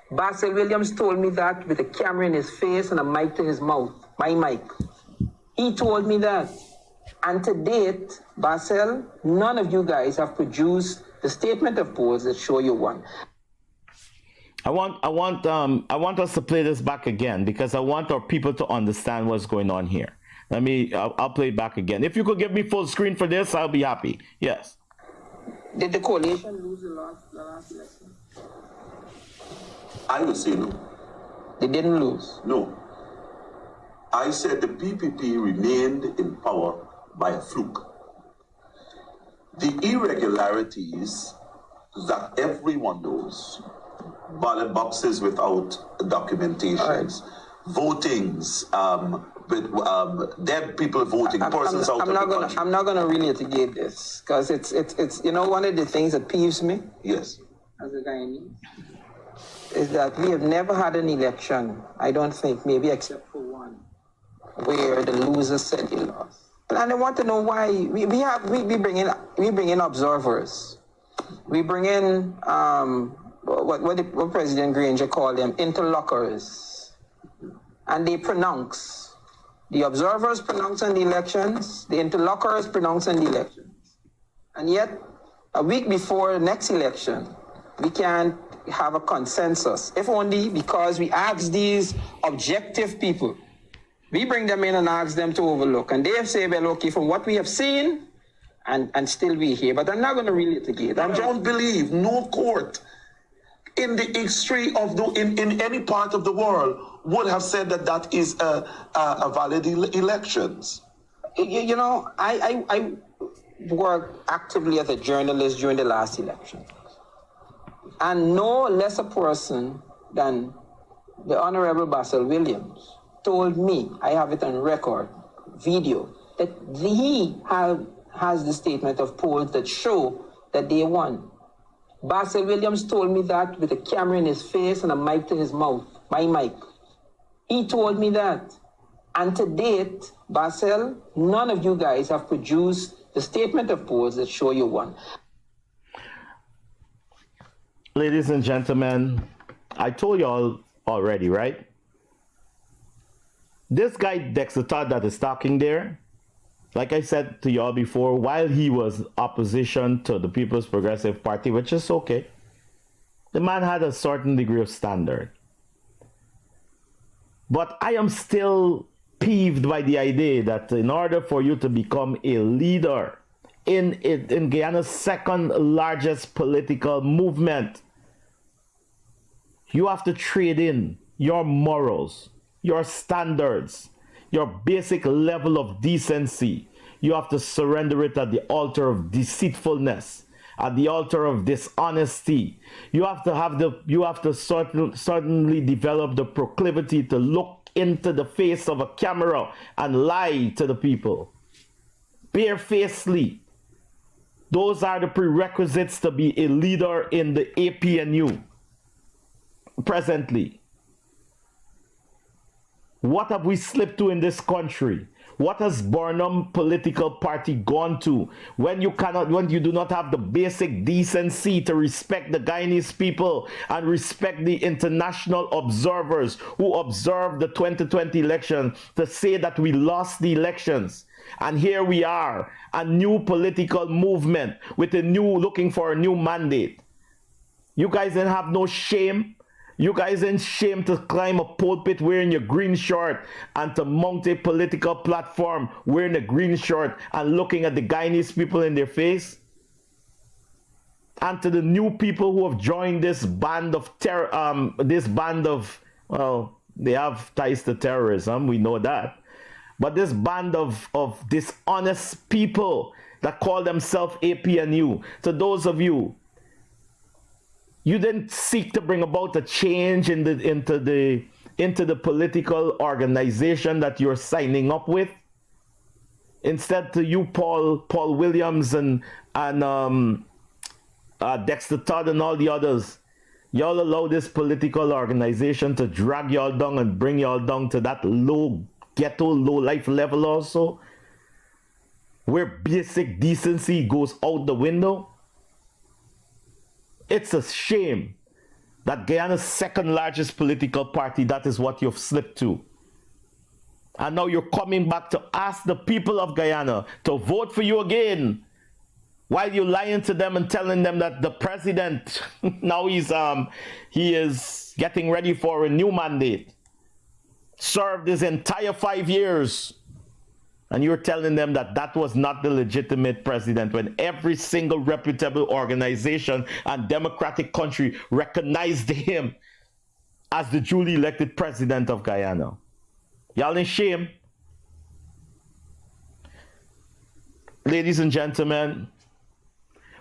Basil Williams told me that with a camera in his face and a mic to his mouth, my mic. He told me that. And to date, Basil, none of you guys have produced the statement of polls that show you won. I want us to play this back again because I want our people to understand what's going on here. I'll play it back again. If you could give me full screen for this, I'll be happy. Yes. Did the coalition lose the last election? I would say no. They didn't lose? No. I said the PPP remained in power by a fluke. The irregularities that everyone knows, ballot boxes without documentations, votings, with dead people voting, persons out of the country. I'm not going to really litigate this because it's you know, one of the things that peeves me. Yes. As a Guyanese, is that we have never had an election, I don't think, maybe except for one, where the loser said he lost. And I want to know why we bring in observers. We bring in what President Granger called them, interlocutors. And they pronounce. The observers pronounce on the elections, the interlocutors pronounce on the elections. And yet, a week before the next election, we can't have a consensus, if only because we ask these objective people. We bring them in and ask them to overlook. And they have said, well, okay, from what we have seen, and still we here. But I'm not going to really litigate. I don't believe no court in the history of in any part of the world would have said that that is a valid elections. You know, I worked actively as a journalist during the last election. And no less a person than the Honorable Basil Williams told me, I have it on record, video, that he has the statement of polls that show that they won. Basil Williams told me that with a camera in his face and a mic to his mouth, my mic. He told me that. And to date, Basil, none of you guys have produced the statement of polls that show you won. Ladies and gentlemen, I told y'all already, right? This guy Dexter Todd that is talking there, like I said to y'all before, while he was opposition to the People's Progressive Party, which is okay, the man had a certain degree of standard. But I am still peeved by the idea that in order for you to become a leader in Guyana's second largest political movement, you have to trade in your morals, your standards, your basic level of decency. You have to surrender it at the altar of deceitfulness, at the altar of dishonesty. You have to certainly develop the proclivity to look into the face of a camera and lie to the people barefacedly. Those are the prerequisites to be a leader in the APNU presently. What have we slipped to in this country? What has Burnham political party gone to when you do not have the basic decency to respect the Guyanese people and respect the international observers who observed the 2020 election to say that we lost the elections? And here we are, a new political movement with looking for a new mandate. You guys didn't have no shame. You guys ain't shame to climb a pulpit wearing your green shirt and to mount a political platform wearing a green shirt and looking at the Guyanese people in their face? And to the new people who have joined this band of well, they have ties to terrorism, we know that. But this band of dishonest people that call themselves APNU, to those of you, you didn't seek to bring about a change into the political organization that you're signing up with. Instead, to you, Paul Williams and Dexter Todd and all the others, y'all allow this political organization to drag y'all down and bring y'all down to that low life level also, where basic decency goes out the window. It's a shame that Guyana's second largest political party, that is what you've slipped to. And now you're coming back to ask the people of Guyana to vote for you again, while you're lying to them and telling them that the president, now he is getting ready for a new mandate, served his entire 5 years. And you're telling them that that was not the legitimate president, when every single reputable organization and democratic country recognized him as the duly elected president of Guyana. Y'all in shame? Ladies and gentlemen,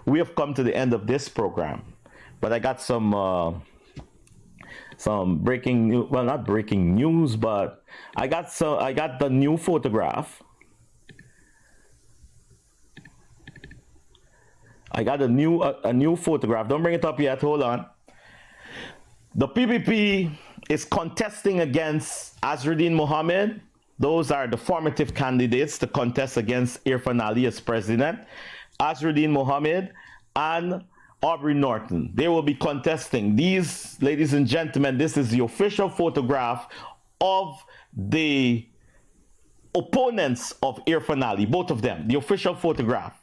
we have come to the end of this program, but I got some breaking news. Well, not breaking news, but I got the new photograph. I got a new photograph. Don't bring it up yet. Hold on. The PPP is contesting against Azruddin Mohammed. Those are the formative candidates to contest against Irfan Ali as president. Azruddin Mohammed and Aubrey Norton. They will be contesting. These, ladies and gentlemen, this is the official photograph of the opponents of Irfan Ali, both of them, the official photograph.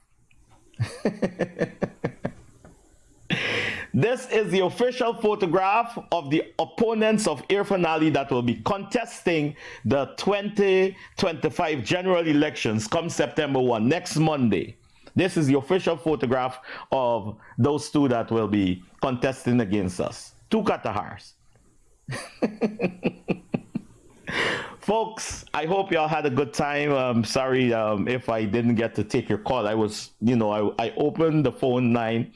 This is the official photograph of the opponents of Irfan Ali that will be contesting the 2025 general elections come September 1, next Monday. This is the official photograph of those two that will be contesting against us. Two Katahars. Folks, I hope y'all had a good time. Sorry if I didn't get to take your call. I was, I opened the phone line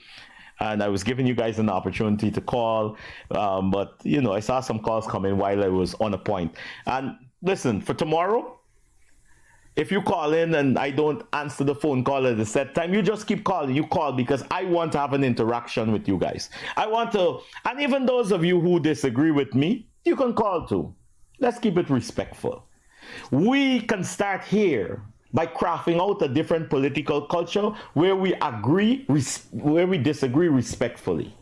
and I was giving you guys an opportunity to call. But, I saw some calls coming while I was on a point. And listen, for tomorrow, if you call in and I don't answer the phone call at the set time, you just keep calling. You call because I want to have an interaction with you guys. I want to, and even those of you who disagree with me, you can call too. Let's keep it respectful. We can start here by crafting out a different political culture where we agree, where we disagree respectfully.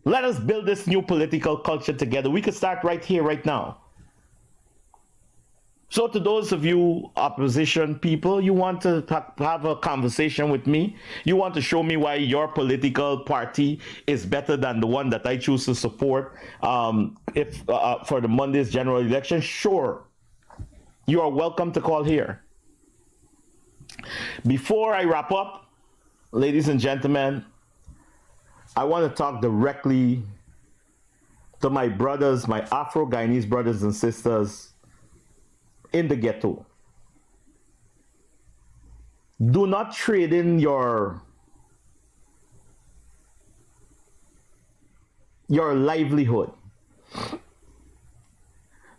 Let us build this new political culture together. We can start right here, right now. So to those of you opposition people, you want to have a conversation with me. You want to show me why your political party is better than the one that I choose to support for the Monday's general election. Sure, you are welcome to call here. Before I wrap up, ladies and gentlemen, I want to talk directly to my brothers, my Afro-Guyanese brothers and sisters in the ghetto. Do not trade in your livelihood.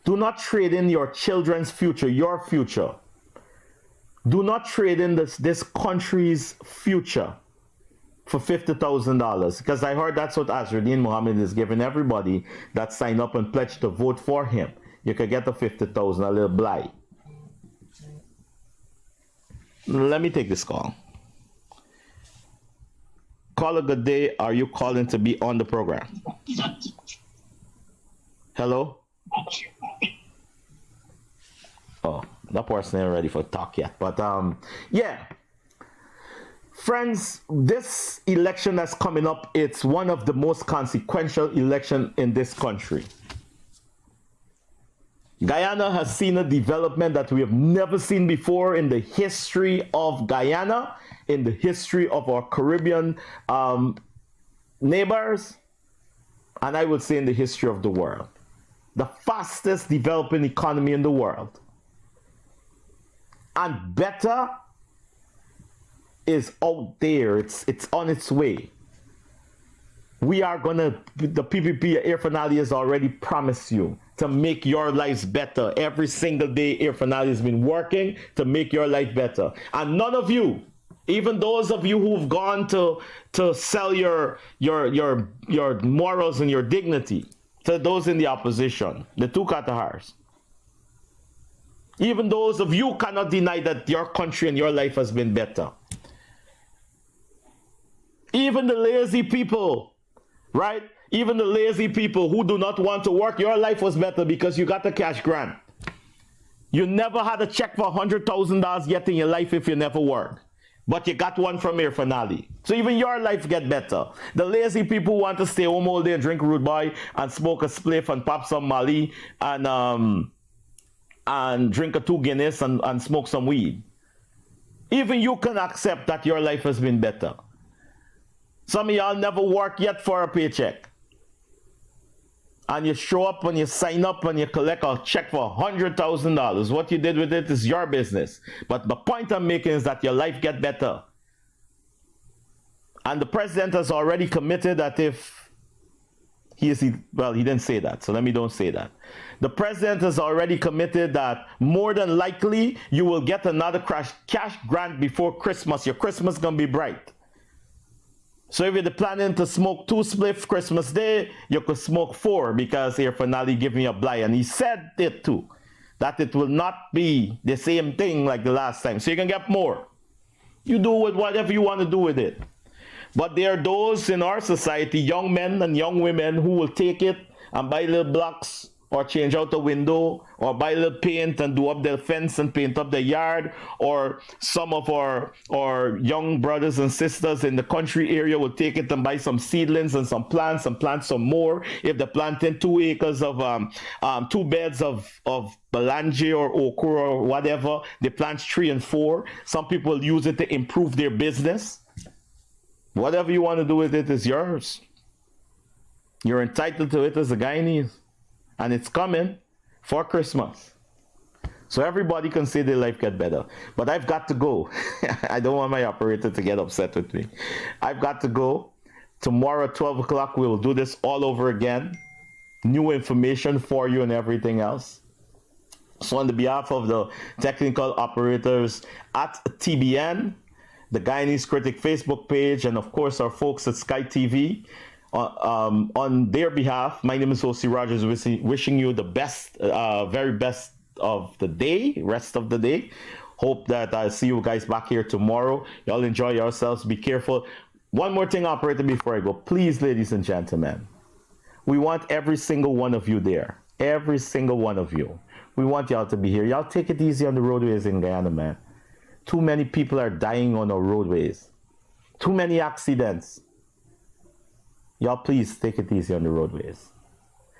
Do not trade in your children's future, your future. Do not trade in this country's future for $50,000, because I heard that's what Azruddin Mohammed is giving everybody that sign up and pledge to vote for him. You could get the 50,000, a little blight. Let me take this call. Call a good day. Are you calling to be on the program? Hello? Oh, that person ain't ready for talk yet. But yeah. Friends, this election that's coming up, it's one of the most consequential elections in this country. Guyana has seen a development that we have never seen before in the history of Guyana, in the history of our Caribbean neighbors, and I would say in the history of the world. The fastest developing economy in the world. And better is out there. It's on its way. We are gonna, the PPP Air Finale has already promised you to make your lives better. Every single day Air Finale has been working to make your life better. And none of you, even those of you who've gone to sell your morals and your dignity to those in the opposition, the two Katahars, even those of you cannot deny that your country and your life has been better. Even the lazy people, right? Even the lazy people who do not want to work, your life was better because you got the cash grant. You never had a check for $100,000 yet in your life if you never worked. But you got one from Air Finale. So even your life get better. The lazy people want to stay home all day and drink Rude Boy and smoke a spliff and pop some Mali and drink a 2 Guinness and smoke some weed. Even you can accept that your life has been better. Some of y'all never work yet for a paycheck. And you show up and you sign up and you collect a check for $100,000. What you did with it is your business. But the point I'm making is that your life get better. And the president has already committed that if he didn't say that, so don't say that. The president has already committed that more than likely you will get another cash grant before Christmas. Your Christmas gonna be bright. So if you're planning to smoke 2 spliffs Christmas Day, you could smoke 4 because Air Finale gave me a blight. And he said it too, that it will not be the same thing like the last time. So you can get more. You do with whatever you want to do with it. But there are those in our society, young men and young women, who will take it and buy little blocks or change out the window or buy a little paint and do up their fence and paint up their yard. Or some of our young brothers and sisters in the country area will take it and buy some seedlings and some plants and plant some more. If they're planting 2 acres of 2 beds of Balange or okra or whatever, they plant 3 and 4. Some people use it to improve their business. Whatever you want to do with it is yours. You're entitled to it as a Guyanese. and it's coming for Christmas. So everybody can say their life get better. But I've got to go. I don't want my operator to get upset with me. I've got to go. Tomorrow at 12 o'clock, we will do this all over again. New information for you and everything else. So on the behalf of the technical operators at TBN, the Guyanese Critic Facebook page, and of course our folks at Sky TV, on their behalf, my name is Ossie Rodgers, wishing you the best, very best of the day, rest of the day. Hope that I see you guys back here tomorrow. Y'all enjoy yourselves. Be careful. One more thing, operator, before I go. Please, ladies and gentlemen, we want every single one of you there. Every single one of you. We want y'all to be here. Y'all take it easy on the roadways in Guyana, man. Too many people are dying on our roadways. Too many accidents. Y'all please take it easy on the roadways.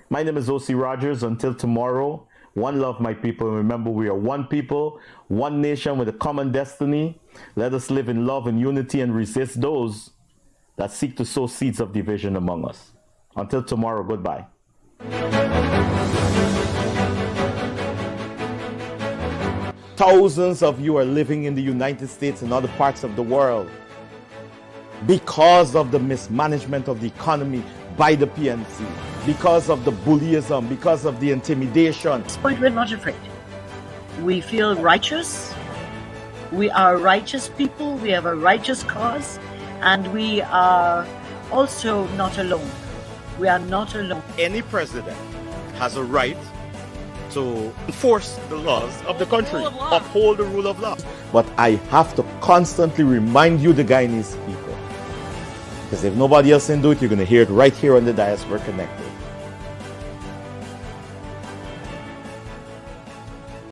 My name is Ossie Rodgers. Until tomorrow, one love, my people. Remember, we are one people, one nation with a common destiny. Let us live in love and unity and resist those that seek to sow seeds of division among us. Until tomorrow, goodbye. Thousands of you are living in the United States and other parts of the world because of the mismanagement of the economy by the PNC, because of the bullyism, because of the intimidation. At this point, we're not afraid. We feel righteous. We are righteous people. We have a righteous cause. And we are also not alone. We are not alone. Any president has a right to enforce the laws of the country, uphold the rule of law. But I have to constantly remind you, the Guyanese people, because if nobody else can do it, you're going to hear it right here on the Diaspora Connected.